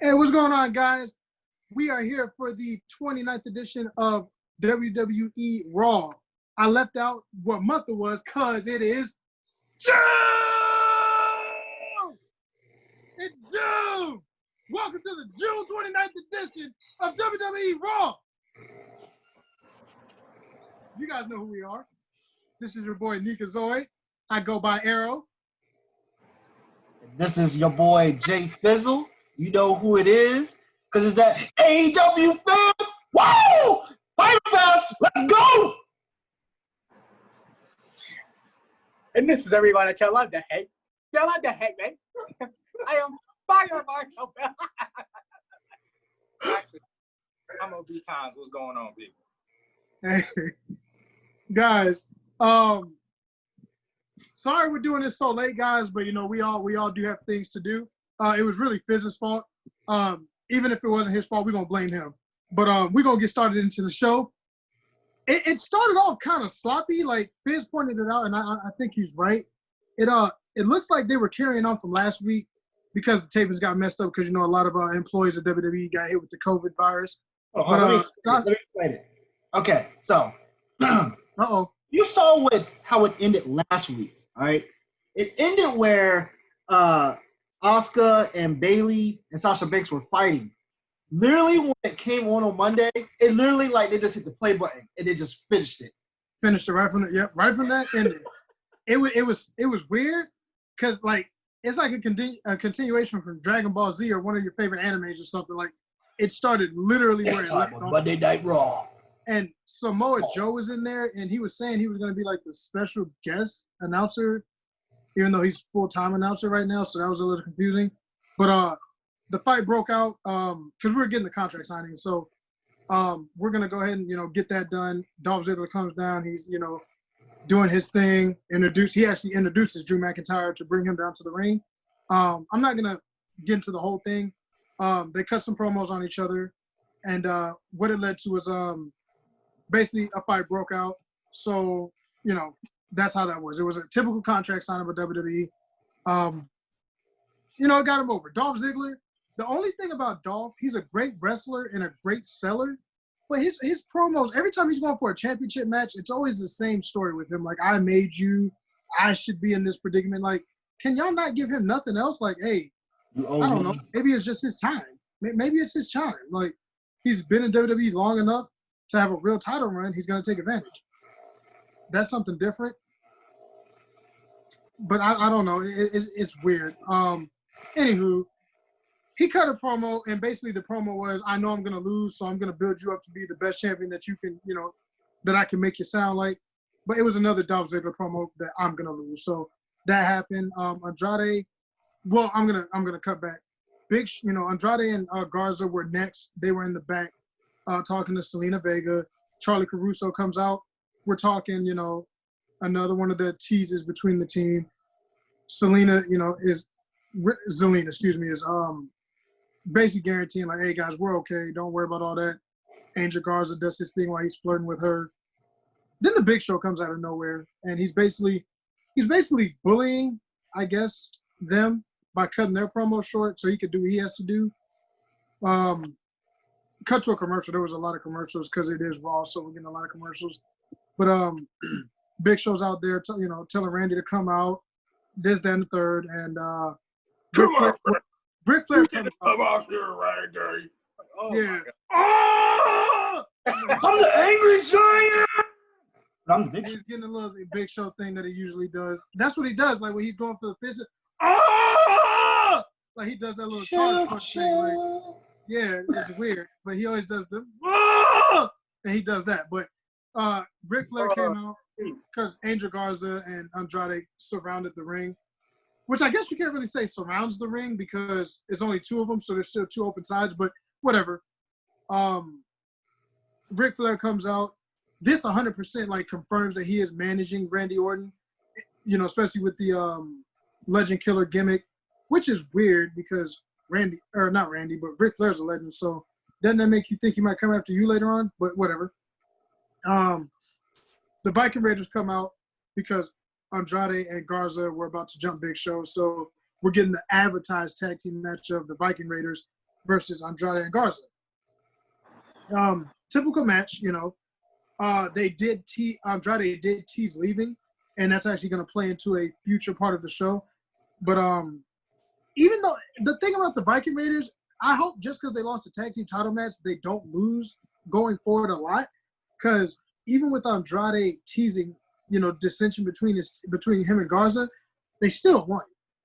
Hey, what's going on, guys? We are here for the 29th edition of WWE Raw. I left out what month it was because it is June! It's June! Welcome to the June 29th edition of WWE Raw. You guys know who we are. This is your boy, Nikazoid. I go by Arrow. This is your boy, Jay Fizzle. You know who it is, because it's that AEW film. Woo! Fight Fest! Let's go! And this is everyone that y'all love to hate. Y'all love to hate me. I am Fire Marshall. Actually, I'm OB Cons. What's going on, people? Hey, guys, sorry we're doing this so late, guys, but, you know, we all do have things to do. It was really Fizz's fault. Even if it wasn't his fault, we're going to blame him. But we're going to get started into the show. It started off kind of sloppy, like Fizz pointed it out, and I think he's right. It looks like they were carrying on from last week because the tapings got messed up because, you know, a lot of employees of WWE got hit with the COVID virus. Let me explain it. Okay, so you saw how it ended last week, all right? It ended where Asuka and Bayley and Sasha Banks were fighting. Literally, when it came on Monday, it literally like they just hit the play button and they just finished it. Finished it right from that ended. It was weird because like it's like a continuation from Dragon Ball Z or one of your favorite animes or something. Like it started literally where it left off. Monday Night Raw. And Samoa Joe was in there, and he was saying he was going to be like the special guest announcer, even though he's full-time announcer right now, so that was a little confusing. But the fight broke out because we were getting the contract signing. So we're going to go ahead and, you know, get that done. Dolph Ziggler comes down. He's, you know, doing his thing. He actually introduces Drew McIntyre to bring him down to the ring. I'm not going to get into the whole thing. They cut some promos on each other. And what it led to was basically a fight broke out. So, you know, that's how that was. It was a typical contract signing with WWE. You know, it got him over. Dolph Ziggler, the only thing about Dolph, he's a great wrestler and a great seller. But his promos, every time he's going for a championship match, it's always the same story with him. Like, I made you. I should be in this predicament. Like, can y'all not give him nothing else? Like, hey, I don't know. Maybe it's just his time. Maybe it's his time. Like, he's been in WWE long enough to have a real title run. He's going to take advantage. That's something different. But I don't know. It's weird. Anywho, he cut a promo, and basically the promo was, I know I'm going to lose, so I'm going to build you up to be the best champion that you can, you know, that I can make you sound like. But it was another Dolph Ziggler promo that I'm going to lose. So that happened. Andrade, well, I'm gonna cut back. Andrade and Garza were next. They were in the back talking to Selena Vega. Charlie Caruso comes out. We're talking, you know, another one of the teases between the team. Zelina is basically guaranteeing like, hey guys, we're okay. Don't worry about all that. Angel Garza does his thing while he's flirting with her. Then the Big Show comes out of nowhere, and he's basically bullying, I guess, them by cutting their promo short so he could do what he has to do. Cut to a commercial. There was a lot of commercials because it is Raw, so we're getting a lot of commercials. But Big Show's out there, telling Randy to come out, this, that, and the third, and Ric Flair comes out here, Randy. Oh, yeah. Oh! I'm the angry giant. I'm the Big Show. He's getting a little Big Show thing that he usually does. That's what he does. Like when he's going for the fist, like he does that little punch thing. Like, yeah, it's weird, but he always does the and he does that. But Ric Flair came out because Angel Garza and Andrade surrounded the ring, which I guess you can't really say surrounds the ring because it's only two of them, so there's still two open sides. But whatever. Ric Flair comes out. This 100% like confirms that he is managing Randy Orton, you know, especially with the Legend Killer gimmick, which is weird because Ric Flair's a legend. So doesn't that make you think he might come after you later on? But whatever. The Viking Raiders come out because Andrade and Garza were about to jump Big Show. So we're getting the advertised tag team match of the Viking Raiders versus Andrade and Garza. Typical match, you know. Andrade did tease leaving, and that's actually going to play into a future part of the show. But even though the thing about the Viking Raiders, I hope just because they lost the tag team title match, they don't lose going forward a lot. Because even with Andrade teasing, you know, dissension between him and Garza, they still won.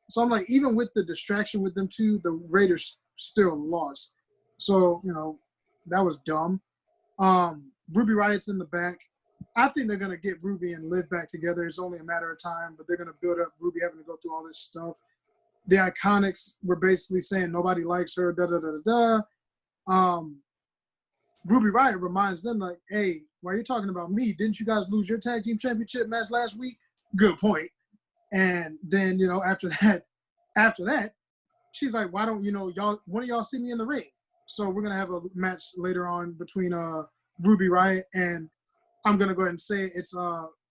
So I'm like, even with the distraction with them two, the Raiders still lost. So, you know, that was dumb. Ruby Riot's in the back. I think they're going to get Ruby and Liv back together. It's only a matter of time, but they're going to build up Ruby having to go through all this stuff. The Iconics were basically saying nobody likes her, Ruby Riot reminds them, like, hey, while you're talking about me, didn't you guys lose your tag team championship match last week? Good point. And then, you know, after that, she's like, why don't, you know, one of y'all see me in the ring? So we're going to have a match later on between Ruby Riot and I'm going to go ahead and say it's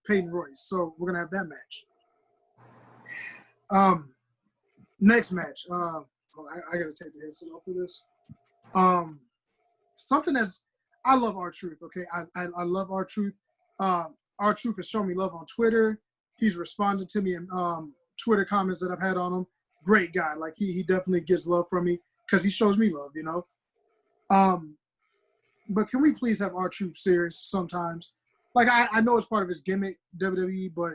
Peyton Royce. So we're going to have that match. Next match. I got to take the headset off for this. Something that's – I love R-Truth, okay? I love R-Truth. R-Truth has shown me love on Twitter. He's responded to me in Twitter comments that I've had on him. Great guy. Like, he definitely gets love from me because he shows me love, you know? But can we please have R-Truth serious sometimes? Like, I know it's part of his gimmick, WWE, but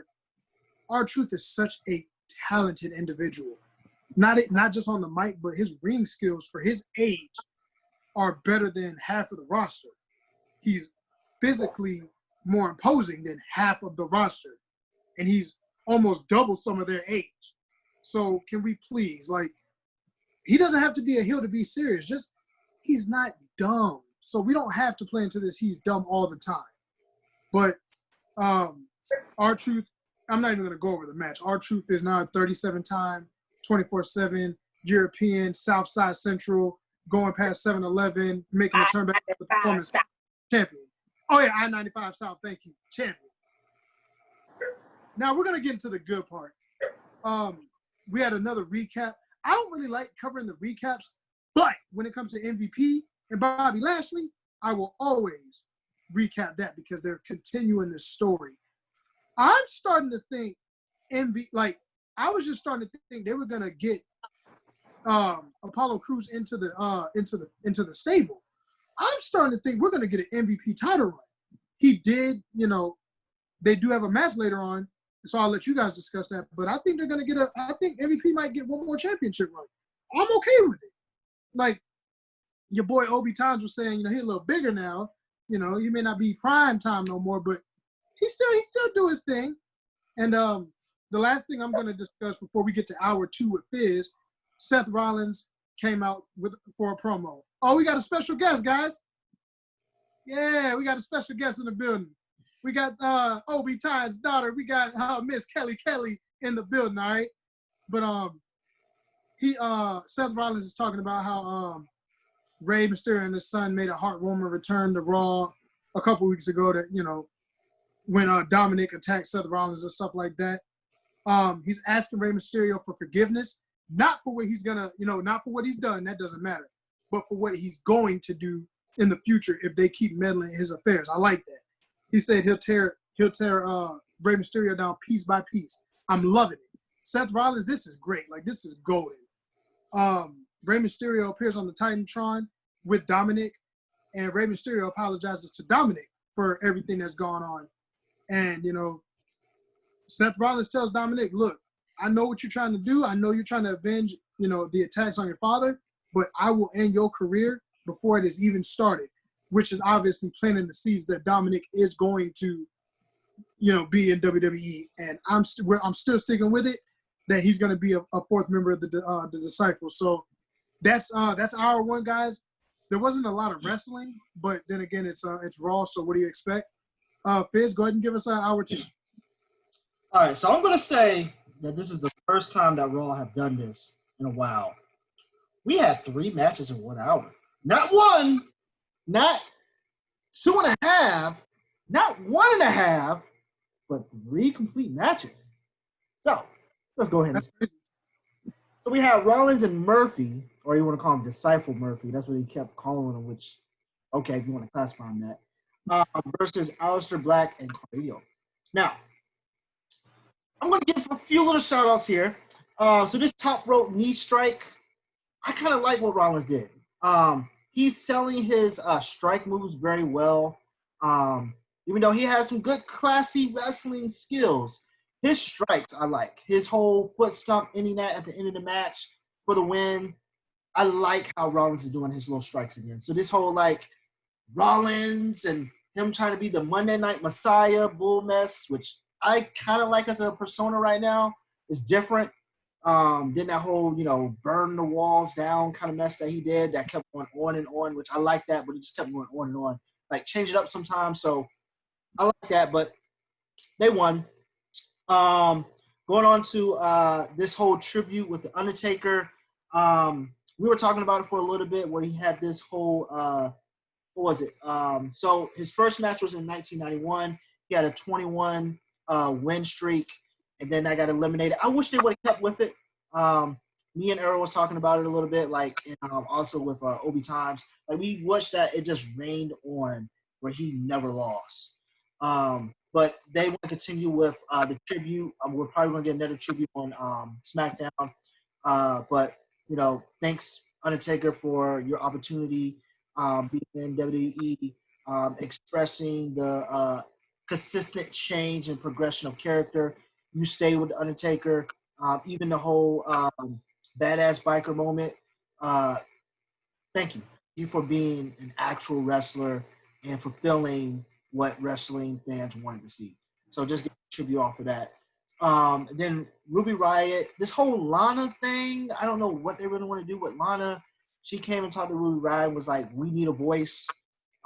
R-Truth is such a talented individual. Not just on the mic, but his ring skills for his age are better than half of the roster. He's physically more imposing than half of the roster. And he's almost double some of their age. So can we please, like, he doesn't have to be a heel to be serious. Just, he's not dumb. So we don't have to play into this he's dumb all the time. But R-Truth, I'm not even going to go over the match. R-Truth is now a 37-time, 24/7 European, Southside Central, going past 7-Eleven, making a turn back to the performance champion. Oh, yeah, I-95 South, thank you, champion. Now we're going to get into the good part. We had another recap. I don't really like covering the recaps, but when it comes to MVP and Bobby Lashley, I will always recap that because they're continuing this story. I'm starting to think I was just starting to think they were gonna get Apollo Crews into the stable. I'm starting to think we're gonna get an MVP title run. He did, you know, they do have a match later on, so I'll let you guys discuss that. But I think they're gonna get I think MVP might get one more championship run. I'm okay with it. Like your boy Obi Times was saying, you know, he's a little bigger now. You know, he may not be prime time no more, but he still do his thing. And the last thing I'm going to discuss before we get to hour 2 with Fizz, Seth Rollins came out for a promo. Oh, we got a special guest, guys. Yeah, we got a special guest in the building. We got Obi Ty's daughter. We got Miss Kelly in the building, all right? But Seth Rollins is talking about how Rey Mysterio and his son made a heartwarming return to Raw a couple weeks ago that, you know, when Dominic attacked Seth Rollins and stuff like that. He's asking Rey Mysterio for forgiveness, not for what he's gonna, you know, not for what he's done, that doesn't matter, but for what he's going to do in the future if they keep meddling in his affairs. I like that. He said he'll tear Rey Mysterio down piece by piece. I'm loving it. Seth Rollins, this is great. Like, this is golden. Rey Mysterio appears on the Titantron with Dominic, and Rey Mysterio apologizes to Dominic for everything that's gone on. And, you know, Seth Rollins tells Dominic, look, I know what you're trying to do. I know you're trying to avenge, you know, the attacks on your father, but I will end your career before it has even started, which is obviously planting the seeds that Dominic is going to, you know, be in WWE. And I'm still sticking with it that he's going to be a fourth member of the Disciples. So that's hour 1, guys. There wasn't a lot of wrestling, but then again, it's Raw. So what do you expect? Fizz, go ahead and give us hour 2. All right, so I'm going to say that this is the first time that Raw have done this in a while. We had 3 matches in 1 hour. Not 1, not 2.5, not 1.5, but 3 complete matches. So let's go ahead. So we have Rollins and Murphy or you want to call him Disciple Murphy. That's what he kept calling him, which, okay, if you want to classify him that, versus Aleister Black and Carlito. Now, I'm going to give a few little shout-outs here. So this top rope knee strike, I kind of like what Rollins did. He's selling his strike moves very well. Even though he has some good, classy wrestling skills, his strikes I like. His whole foot stomp ending that at the end of the match for the win. I like how Rollins is doing his little strikes again. So this whole, like, Rollins and him trying to be the Monday Night Messiah bull mess, which I kind of like as a persona right now, is different. Then that whole, burn the walls down kind of mess that he did that kept going on and on, which I like that, but it just kept going on and on. Like, change it up sometimes. So I like that, but they won. Going on to this whole tribute with The Undertaker. We were talking about it for a little bit where he had this whole, what was it? So his first match was in 1991. He had a 21 win streak, and then that got eliminated. I wish they would have kept with it. Me and Errol was talking about it a little bit, like, also with Obi Times. Like, we wish that it just rained on where he never lost. But they want to continue with the tribute. We're probably going to get another tribute on SmackDown. But, thanks, Undertaker, for your opportunity being in WWE, expressing the consistent change and progression of character. You stay with the Undertaker. Even the whole badass biker moment. Thank you. Thank you for being an actual wrestler and fulfilling what wrestling fans wanted to see. So just give a tribute off of that. Then Ruby Riott, this whole Lana thing, I don't know what they really want to do with Lana. She came and talked to Ruby Riott and was like, we need a voice.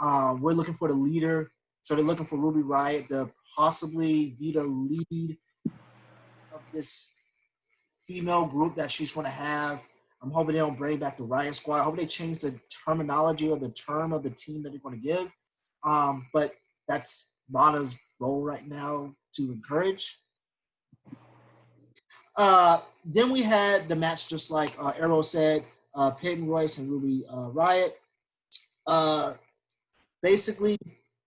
We're looking for the leader. So they're looking for Ruby Riott to possibly be the lead of this female group that she's going to have. I'm hoping they don't bring back the Riot Squad. I hope they change the terminology or the term of the team that they're going to give. But that's Lana's role right now to encourage. Then we had the match, just like Errol said, Peyton Royce and Ruby Riott. Basically,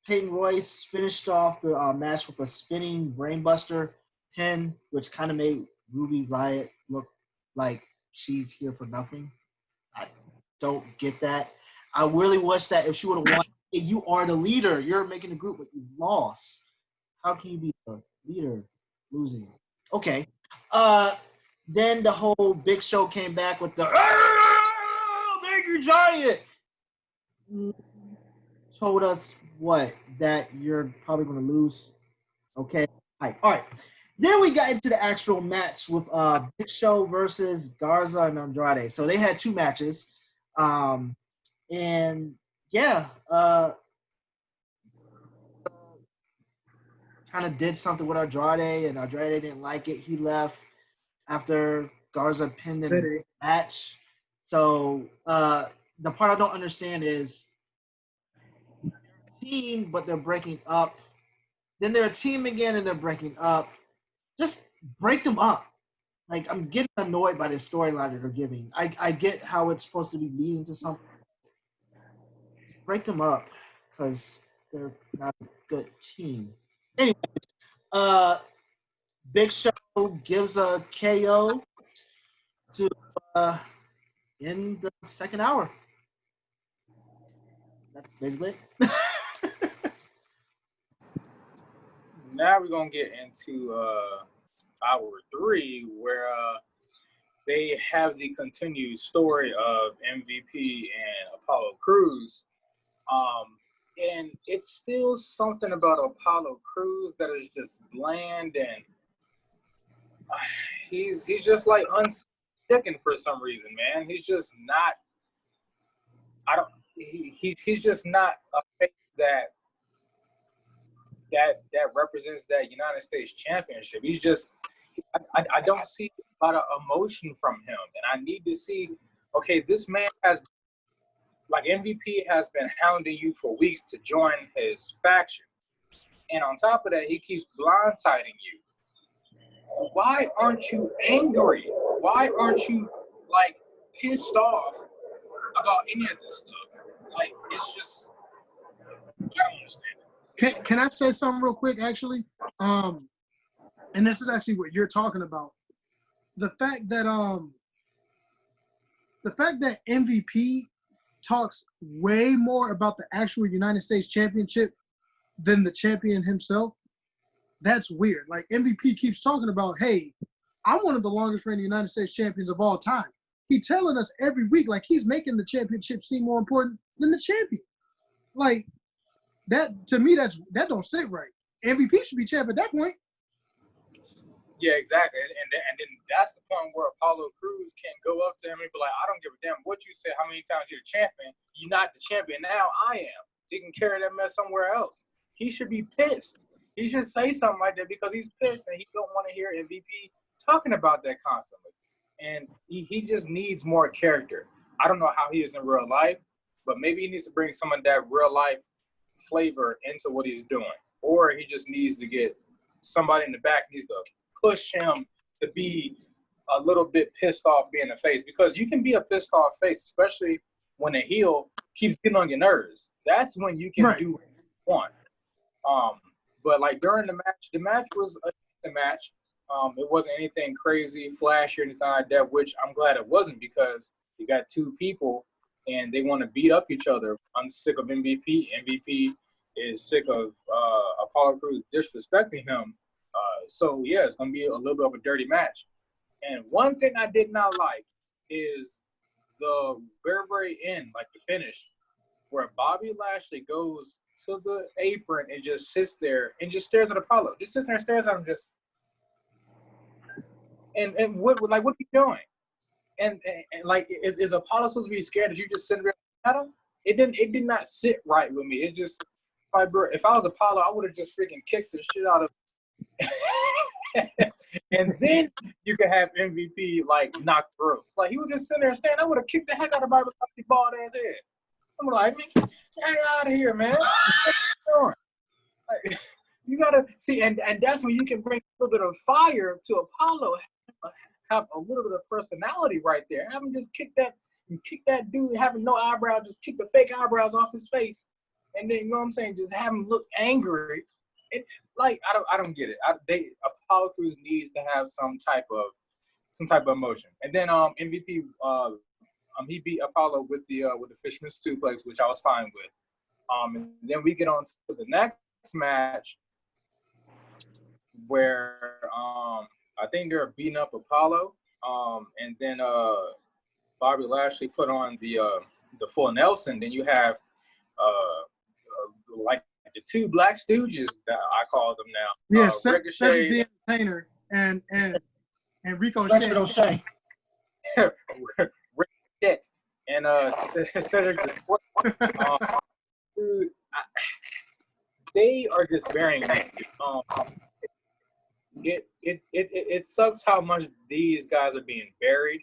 Peyton Royce finished off the match with a spinning brainbuster pin, which kind of made Ruby Riott look like she's here for nothing. I don't get that. I really wish that if she would have won, hey, you are the leader. You're making the group, but you lost. How can you be the leader losing? Okay. Then the whole Big Show came back with the thank you, Giant. Told us what? That you're probably going to lose. Okay. All right. Then we got into the actual match with Big Show versus Garza and Andrade. So they had two matches. And yeah, kind of did something with Andrade, and Andrade didn't like it. He left after Garza pinned in the match. So the part I don't understand is they're a team, but they're breaking up. Then they're a team again, and they're breaking up. Just break them up. Like, I'm getting annoyed by this storyline that they're giving. I get how it's supposed to be leading to something. Just break them up because they're not a good team. Anyway, Big Show gives a KO to end the second hour. That's basically it. Now we're going to get into hour 3, where they have the continued story of MVP and Apollo Crews. And it's still something about Apollo Crews that is just bland, and he's just like unsticking for some reason, man. He's just not. He's just not a face that represents that United States Championship. He's just. I don't see a lot of emotion from him, and I need to see. Okay, this man has. Like, MVP has been hounding you for weeks to join his faction. And on top of that, he keeps blindsiding you. Why aren't you angry? Why aren't you, like, pissed off about any of this stuff. Like, it's just, I don't understand it. Can I say something real quick, actually? And this is actually what you're talking about. The fact that MVP talks way more about the actual United States Championship than the champion himself, that's weird. Like, MVP keeps talking about, hey, I'm one of the longest reigning United States champions of all time. He's telling us every week, like, he's making the championship seem more important than the champion. Like, that, to me, that don't sit right. MVP should be champ at that point. Yeah, exactly. And then that's the point where Apollo Crews can go up to him and be like, I don't give a damn what you say, how many times you're the champion. You're not the champion now, I am. So you can carry that mess somewhere else. He should be pissed. He should say something like that because he's pissed and he don't want to hear MVP talking about that constantly. And he just needs more character. I don't know how he is in real life, but maybe he needs to bring some of that real life flavor into what he's doing. Or he just needs to get somebody in the back needs to push him to be a little bit pissed off being a face, because you can be a pissed off face, especially when a heel keeps getting on your nerves. That's when you can do what you want. But like during the match was a match. It wasn't anything crazy, flashy, or anything like that, which I'm glad it wasn't, because you got two people and they want to beat up each other. I'm sick of MVP. MVP is sick of Apollo Crews disrespecting him. So, yeah, it's going to be a little bit of a dirty match. And one thing I did not like is the very, very end, like the finish, where Bobby Lashley goes to the apron and just sits there and just stares at Apollo. Just sits there and stares at him just. And what are you doing? And like, is Apollo supposed to be scared that you just sit there at him? It did not sit right with me. It just, if I was Apollo, I would have just freaking kicked the shit out of and then you could have MVP like knock through. It's like he would just sit there and stand. I would have kicked the heck out of Bobby Lashley's bald ass head. I'm like, man, get out of here, man. Like, you gotta see, and that's when you can bring a little bit of fire to Apollo. Have a little bit of personality right there. Have him just kick that dude having no eyebrow, just kick the fake eyebrows off his face, and then, you know what I'm saying, just have him look angry. Like, I don't get it. Apollo Crews needs to have some type of emotion. And then MVP he beat Apollo with the Fisherman's Suplex, which I was fine with. And then we get on to the next match where I think they're beating up Apollo. And then Bobby Lashley put on the full Nelson. Then you have like the two Black Stooges that I call them now. Yeah, Cedric the Entertainer and Ricochet. Ricochet and Cedric. Dude, they are just burying me. It sucks how much these guys are being buried.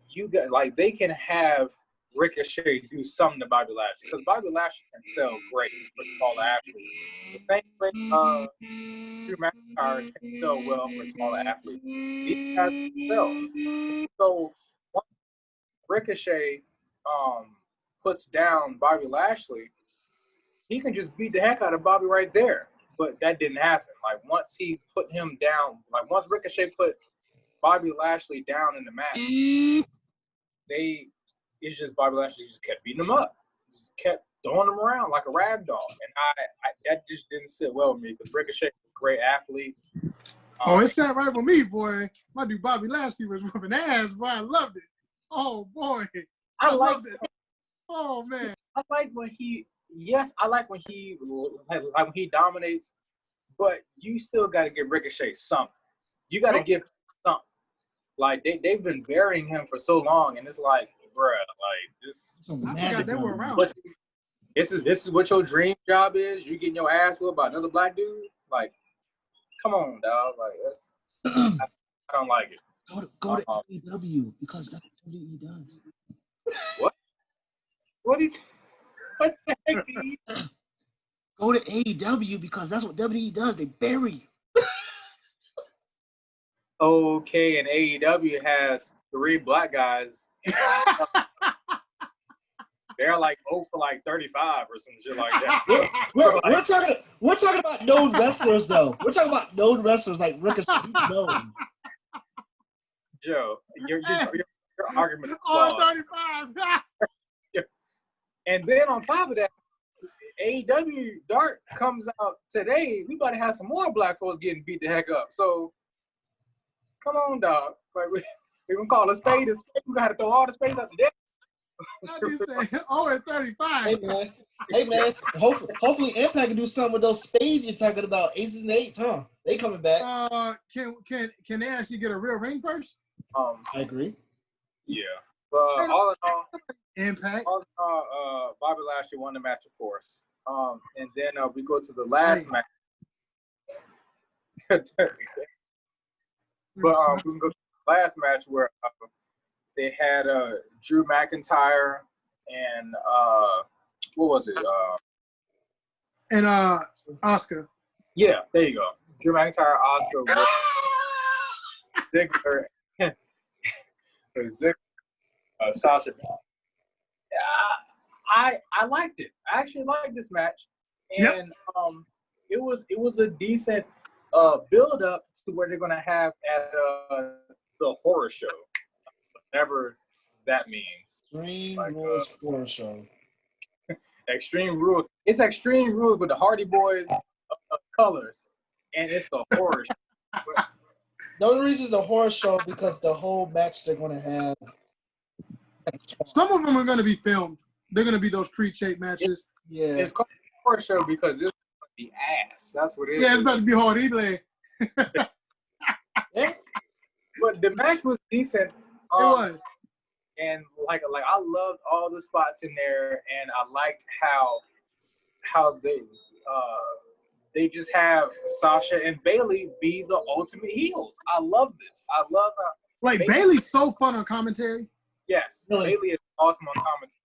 You got, like, they can have Ricochet do something to Bobby Lashley, because Bobby Lashley can sell great for smaller athletes. The same way Drew McIntyre can sell well for smaller athletes. These guys can sell. So once Ricochet puts down Bobby Lashley, he can just beat the heck out of Bobby right there. But that didn't happen. Like, once he put him down, like once Ricochet put Bobby Lashley down in the match, it's just Bobby Lashley just kept beating him up. Just kept throwing him around like a rag doll. And I that just didn't sit well with me, because Ricochet is a great athlete. It sat right with me, boy. My dude Bobby Lashley was whooping ass, boy. I loved it. Oh, boy. I loved it. Oh, man. I like when he dominates, but you still got to give Ricochet something. You got to give him something. Like, they've been burying him for so long, and it's like, bruh, like, this. I forgot they were around. This is what your dream job is? You getting your ass whipped by another black dude? Like, come on, dog. Like, that's I don't like it. Go to AEW, because that's what WWE does. What? What the heck did he do? Go to AEW, because that's what WWE does. They bury you. Okay, and AEW has 3 black guys. They're like 0 for like 35 or some shit like that. We're talking about known wrestlers though. We're talking about known wrestlers like Ricochet. He's known. Joe, your argument is flawed. 35. And then on top of that, AEW Dark comes out today. We about to have some more black folks getting beat the heck up. So come on, dog. Like we gonna call a spade a spade. We gotta throw all the spades out the deck. I just say, at 35. Hey man. Hopefully Impact can do something with those spades you're talking about. Aces and eights, huh? They coming back. Can they actually get a real ring first? I agree. Yeah. But all in all, Impact. All in all, Bobby Lashley won the match, of course. And then we go to the last match. But we can go to the last match where they had Drew McIntyre and what was it? And Oscar. Yeah, there you go. Drew McIntyre, Oscar, Ziggler, Sasha. I liked it. I actually liked this match, and it was a decent build up to where they're gonna have at the horror show, whatever that means. Extreme Rules horror show. Extreme Rules. It's Extreme Rules with the Hardy Boys colors, and it's the horror show. The only reason it's a horror show because the whole match they're gonna have. Some of them are gonna be filmed. They're gonna be those pre-tape matches. It's called a horror show because it's the ass. That's what it is. Yeah, it's about to be horrible. But the match was decent. It was. And like I loved all the spots in there, and I liked how they just have Sasha and Bayley be the ultimate heels. I love this. I love how Bayley's so fun on commentary. Yes, really? Bayley is awesome on commentary.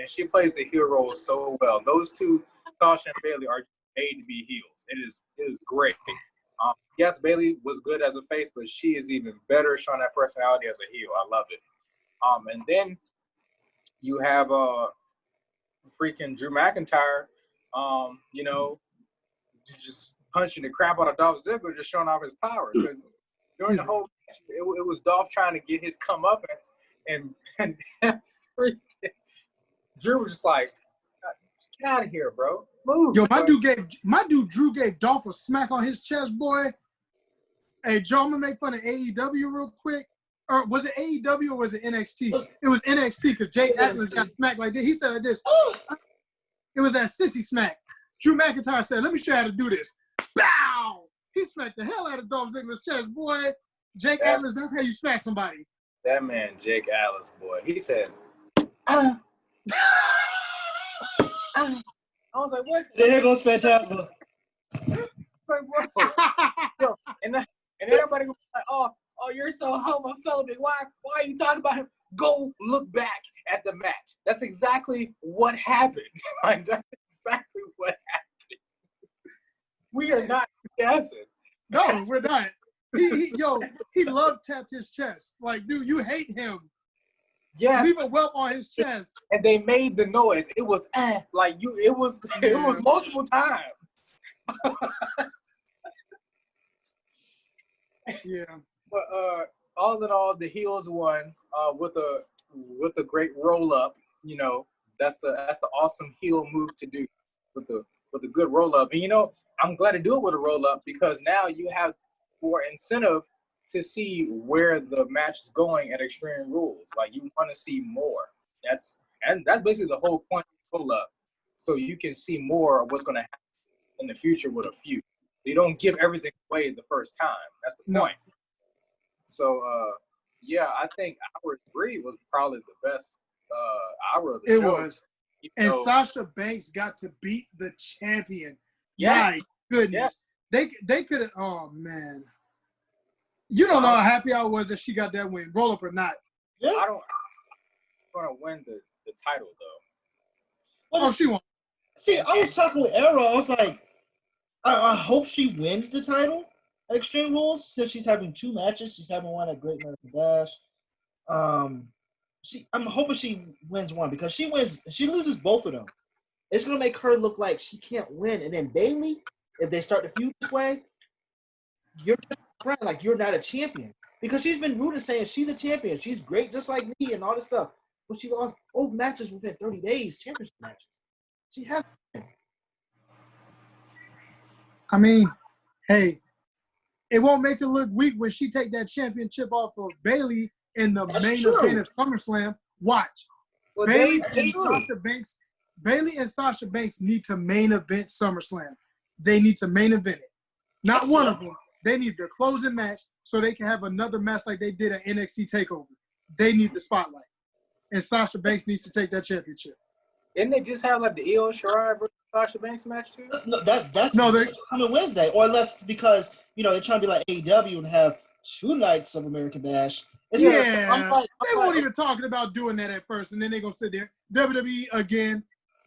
She plays the heel role so well. Those two, Sasha and Bayley, are made to be heels. It is great. Yes, Bayley was good as a face, but she is even better showing that personality as a heel. I love it. And then you have freaking Drew McIntyre, just punching the crap out of Dolph Ziggler, just showing off his power. Because during the whole match, it was Dolph trying to get his comeuppance, and Drew was just like, "Get out of here, bro! Move." Yo, my dude Drew gave Dolph a smack on his chest, boy. Hey, Joe, I'm gonna make fun of AEW real quick. Or was it AEW or was it NXT? It was NXT because Jake Atlas got smacked like this. He said like this. It was that sissy smack. Drew McIntyre said, "Let me show you how to do this." Bow! He smacked the hell out of Dolph Ziggler's chest, boy. Jake Atlas, that's how you smack somebody. That man, Jake Atlas, boy. He said, I was like, what? There goes Phantasma. Like, bro. And everybody was like, oh, you're so homophobic. Why are you talking about him? Go look back at the match. That's exactly what happened. Like, that's exactly what happened. We are not guessing. No, we're not. He love tapped his chest. Like, dude, you hate him. Yes. Leave a whelp on his chest. And they made the noise. It was like you. It was multiple times. Yeah. But all in all, the heels won with a great roll up. You know, that's the awesome heel move to do with a good roll up. And you know, I'm glad to do it with a roll up because now you have more incentive to see where the match is going at Extreme Rules. Like, you want to see more. That's basically the whole point of roll up. So you can see more of what's going to happen in the future with a feud. You don't give everything away the first time. That's the point. So, yeah, I think hour 3 was probably the best hour of the show. It was. And Sasha Banks got to beat the champion. Yes. My goodness. Yes. They could have – oh, man. You don't know how happy I was that she got that win, roll up or not. Yeah. I don't want to win the title, though. Well, she won. See, I was talking with Era. I was like, I hope she wins the title at Extreme Rules since she's having 2 matches. She's having one at Great American Bash. I'm hoping she wins one because she loses both of them. It's gonna make her look like she can't win. And then Bayley, if they start the feud this way, you're just a friend, like you're not a champion. Because she's been rude and saying she's a champion, she's great just like me and all this stuff. But she lost both matches within 30 days, championship matches. She has. I mean, hey, it won't make her look weak when she take that championship off of Bayley in the main event of SummerSlam. Watch. Well, Bayley and Sasha Banks need to main event SummerSlam. They need to main event it. Not one of them. They need the closing match so they can have another match like they did at NXT TakeOver. They need the spotlight. And Sasha Banks needs to take that championship. Didn't they just have like the Io Shirai versus Sasha Banks match too? No, that's coming Wednesday, or unless because they're trying to be like AEW and have 2 nights of American Bash. They weren't even talking about doing that at first, and then they're gonna sit there WWE again.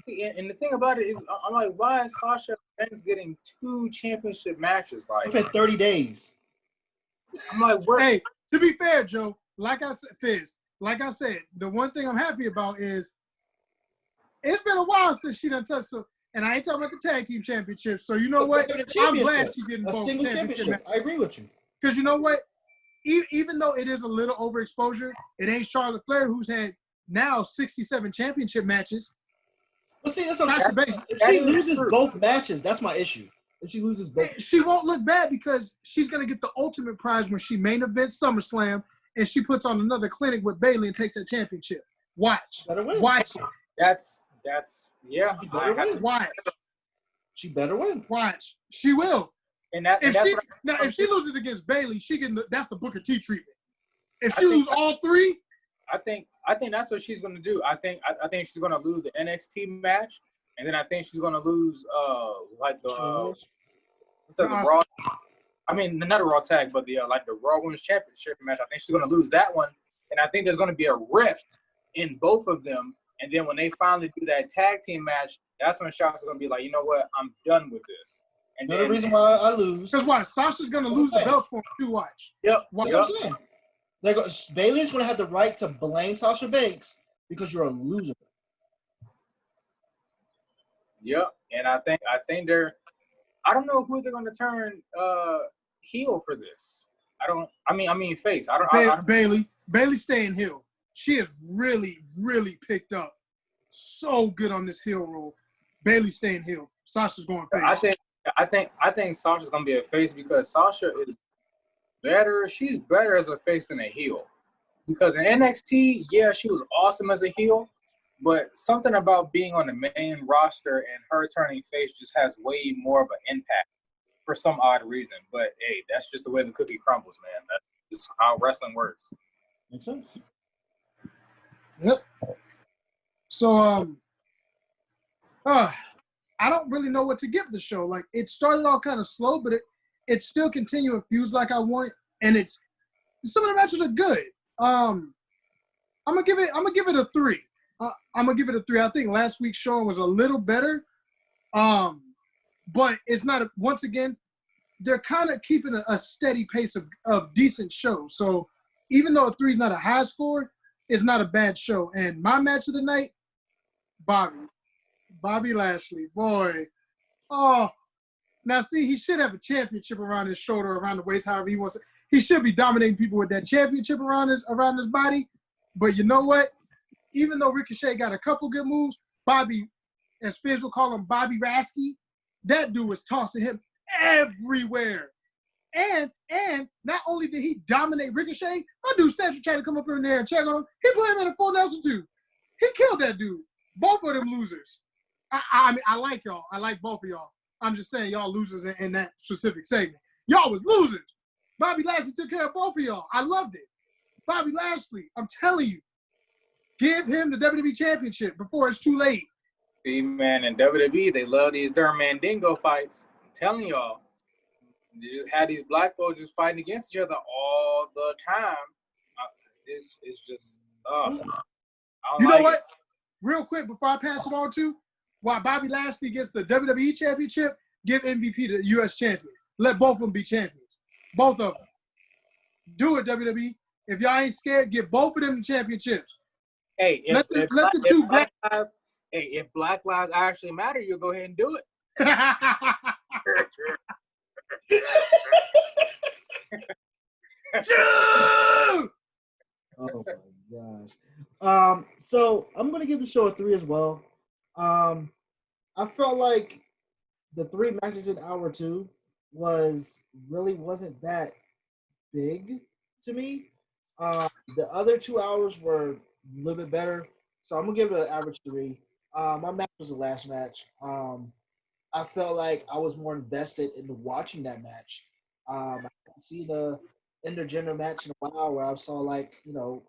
And the thing about it is, I'm like, why is Sasha Banks getting 2 championship matches? Like, within 30 days. I'm like, what? Hey, to be fair, Joe, like I said, the one thing I'm happy about is it's been a while since she done touched some, and I ain't talking about the tag team championship. So you know what? I'm glad she didn't both championship. I agree with you. Because you know what? Even though it is a little overexposure, it ain't Charlotte Flair who's had now 67 championship matches. Well, see, that's if she loses both matches, that's my issue. If she loses both, she won't look bad because she's gonna get the ultimate prize when she main events SummerSlam and she puts on another clinic with Bayley and takes that championship. Watch it. That's yeah. Watch. She better win. Watch. She will. If she loses against Bayley, that's the Booker T treatment. If she loses all 3, I think that's what she's gonna do. I think she's gonna lose the NXT match, and then I think she's gonna lose the Raw. I mean, not a Raw tag, but the Raw Women's Championship match. I think she's gonna lose that one, and I think there's gonna be a rift in both of them. And then when they finally do that tag team match, that's when Sasha's gonna be like, you know what, I'm done with this. And the reason why I lose. Because why? Sasha's gonna lose the belts for him too. Watch. Yep. That's what I'm saying. Bayley's gonna have the right to blame Sasha Banks because you're a loser. Yep. And I think I don't know who they're gonna turn heel for this. I mean face. Bayley staying heel. She has really, really picked up so good on this heel role. Bayley staying heel. Sasha's going face. I think Sasha's gonna be a face because Sasha is better. She's better as a face than a heel. Because in NXT, yeah, she was awesome as a heel, but something about being on the main roster and her turning face just has way more of an impact for some odd reason. But hey, that's just the way the cookie crumbles, man. That's just how wrestling works. Makes sense. Yep. So I don't really know what to give the show. Like, it started off kind of slow, but it's still continuing fuse like I want, and some of the matches are good. I'm gonna give it a 3. I'm gonna give it a 3. I think last week's show was a little better, but it's not. Once again, they're kind of keeping a steady pace of decent shows. So even though a 3 is not a high score, it's not a bad show. And my match of the night, Bobby Lashley, boy. Oh, now see, he should have a championship around his shoulder, around the waist, however he wants it. He should be dominating people with that championship around his body. But you know what? Even though Ricochet got a couple good moves, Bobby, as Fizz will call him, Bobby Rasky, that dude was tossing him everywhere. And not only did he dominate Ricochet, my dude Central tried to come up in there and check on him. He put him in a full Nelson too. He killed that dude. Both of them losers. I mean, I like y'all. I like both of y'all. I'm just saying y'all losers in that specific segment. Y'all was losers. Bobby Lashley took care of both of y'all. I loved it. Bobby Lashley, I'm telling you, give him the WWE Championship before it's too late. See, man, in WWE, they love these Durham Mandingo fights. I'm telling y'all. They just had these black folks just fighting against each other all the time. This is just You know what? Real quick, before I pass it on to, while Bobby Lashley gets the WWE Championship, give MVP the U.S. champion. Let both of them be champions. Both of them. Do it, WWE. If y'all ain't scared, get both of them the championships. Hey, let the two Black Lives, if Black Lives actually matter, you'll go ahead and do it. Oh my gosh. So I'm gonna give the show a 3 as well. I felt like the 3 matches in hour 2 wasn't that big to me. The other 2 hours were a little bit better, so I'm gonna give it an average 3. My match was the last match. I felt like I was more invested into watching that match. I haven't seen a intergender match in a while where I saw the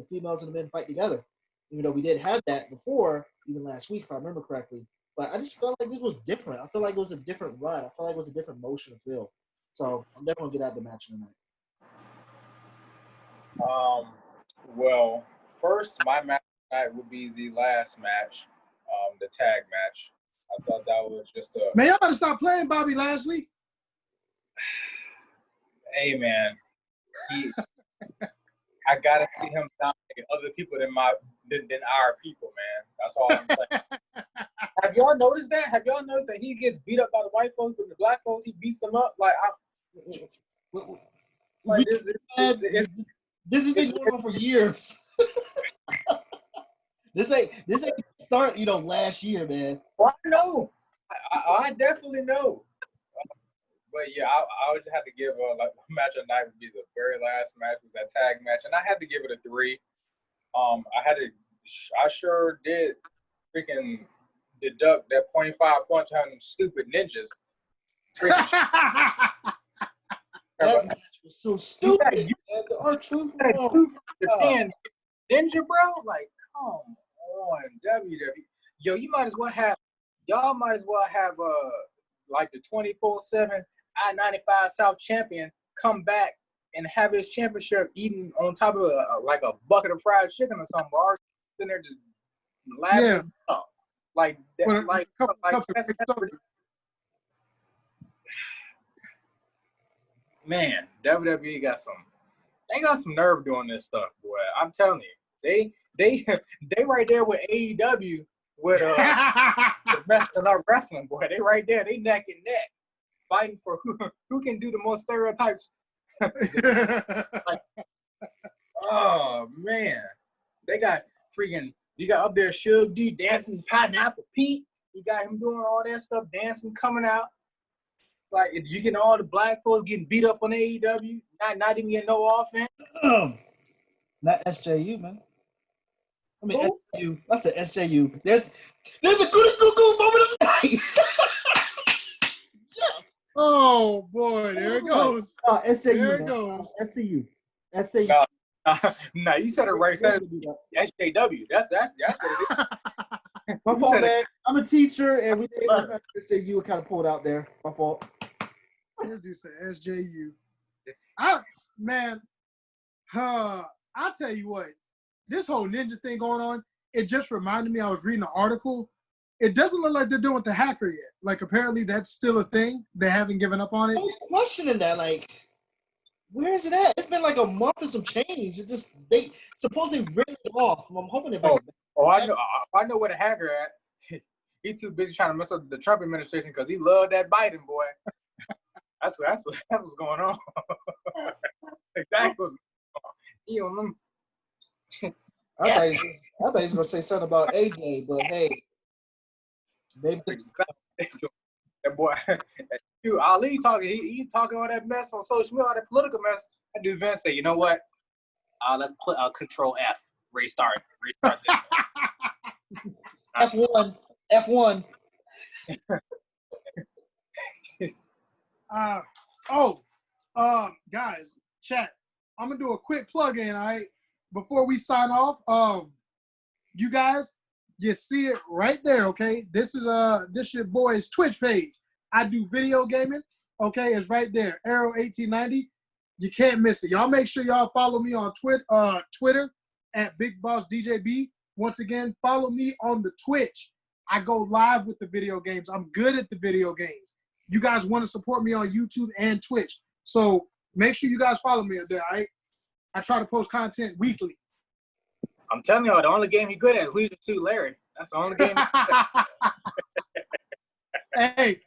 females and the men fight together. Even though we did have that before, even last week, if I remember correctly. But I just felt like this was different. I felt like it was a different run. I felt like it was a different motion to feel. So I'm definitely gonna get out the match tonight. Well, first, my match tonight would be the last match, the tag match. I thought that was just a... Man, y'all better stop playing Bobby Lashley. Hey, man. I got to see him dominate other people than our people, man. That's all I'm saying. Have y'all noticed that? Have y'all noticed that he gets beat up by the white folks, but the black folks, he beats them up? This has been going on for years. This ain't start, last year, man. Well, I know. I definitely know. But yeah, I would just have to give match of the night would be the very last match, was that tag match, and I had to give it a 3. I sure did freaking deduct that 0.5 punch on them stupid ninjas. That match was so stupid. Japan ninja, bro. Like, come on, WWE. Yo, y'all might as well have the 24/7 I-95 South champion come back and have his championship eaten on top of a bucket of fried chicken or something. Or sitting there just laughing. Yeah. Man, WWE got some nerve doing this stuff, boy. I'm telling you, they right there with AEW with messing up wrestling, boy. They right there, they neck and neck, fighting for who can do the most stereotypes. Oh man, they got freaking. You got up there Suge D dancing Pineapple Pete. You got him doing all that stuff, dancing, coming out. Like, you getting all the black folks getting beat up on AEW, not even getting no offense. Not SJU, man. I mean, SJU. That's an SJU. There's a goody goo moment of the night. Yes. Oh boy, there it goes. SJU. There it goes. SCU. SCU. No, you said it right. SJW. That's what it is. My fault, man. I'm a teacher, and we did SJU kind of pulled out there. My fault. This dude said SJU. I'll tell you what. This whole ninja thing going on, it just reminded me. I was reading an article. It doesn't look like they're doing the hacker yet. Like, apparently that's still a thing. They haven't given up on it. I was questioning that. Like, where is it at? It's been like a month and some change. It just they supposedly written it off. I'm hoping they bring it back. I know where the hacker at. He too busy trying to mess up the Trump administration because he loved that Biden boy. That's what's going on. Exactly what's going on. I thought he was gonna say something about AJ, but hey, maybe that boy. Dude, Ali talking. He talking all that mess on social media, all that political mess. That dude Vince say, you know what? Let's put Control F. Restart this. F1. Guys, chat. I'm gonna do a quick plug in, all right? Before we sign off, you guys, you see it right there, okay? This is your boy's Twitch page. I do video gaming, okay? It's right there, Arrow 1890. You can't miss it. Y'all make sure y'all follow me on Twitter at Big Boss DJB. Once again, follow me on the Twitch. I go live with the video games. I'm good at the video games. You guys want to support me on YouTube and Twitch. So Make sure you guys follow me there, all right? I try to post content weekly. I'm telling you, the only game he's good at is losing to Larry. That's the only game. Hey,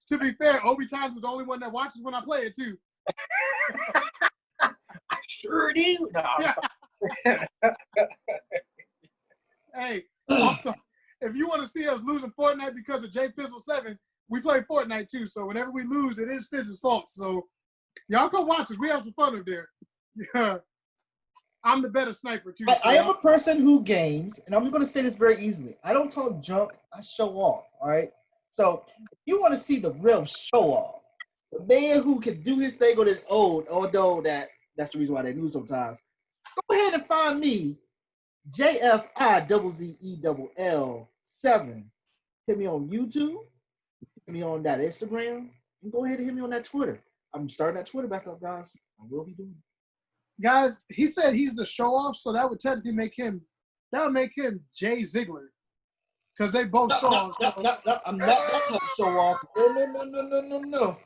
to be fair, Obi Times is the only one that watches when I play it too. I sure do. No, Hey, also, if you want to see us losing Fortnite because of J Fizzle 7, we play Fortnite too. So whenever we lose, it is Fizz's fault. So y'all come watch us. We have some fun up there. Yeah. I'm the better sniper too. I am a person who games, and I'm going to say this very easily. I don't talk junk. I show off. All right. So if you want to see the real show off, the man who can do his thing on his own, although that's the reason why they lose sometimes. Go ahead and find me, JFIZZELL7. Hit me on YouTube. Hit me on that Instagram, and go ahead and hit me on that Twitter. I'm starting that Twitter back up, guys. I will be doing it. Guys, he said he's the show off, so that would technically make him Jay Ziegler. Because they both show off. No, I'm not that type of show off. No.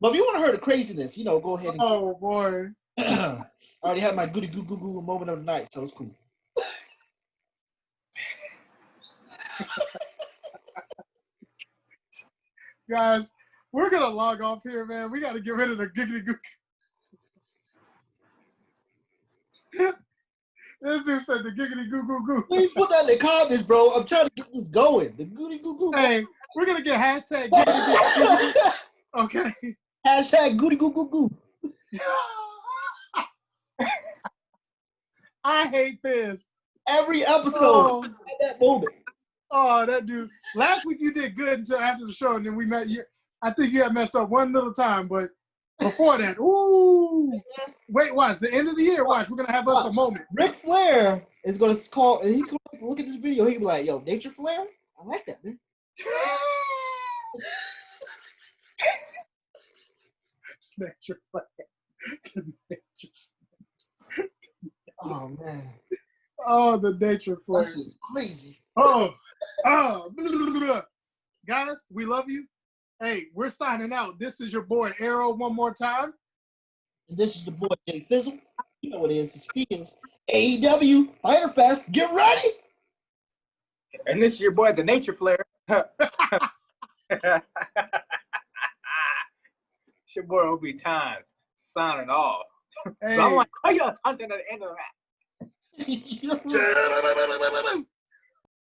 But if you want to hear the craziness, go ahead and. Oh, boy. I already had my goody goo goo goo moment of the night, so it's cool. Guys, we're going to log off here, man. We got to get rid of the giggity goo. This dude said the giggity goo goo goo. Please put that in the comments, bro. I'm trying to get this going. The goody goo goo. Hey, we're going to get hashtag giggity goo goo. Okay. Hashtag goody goo goo goo. I hate Fizz. Every episode at that moment. Oh, that dude. Last week you did good until after the show, and then we met you. I think you had messed up one little time, but before that, ooh. Wait, watch. The end of the year, watch. We're going to have us a moment. Ric Flair is going to call, and he's going to look at this video. He'll be like, yo, Nature Flair? I like that, man. Nature Flair. Oh, man. Oh, the Nature Flair. This is crazy. Oh. Blah, blah, blah, blah. Guys, we love you. Hey, we're signing out. This is your boy Arrow one more time. And this is the boy Jay Fizzle. You know what it is. It's Fiends. AEW Fire Fest. Get ready. And this is your boy, the Nature Flare. It's your boy, Obi Times, signing off. Hey. So I'm like, how y'all talking at the end of that?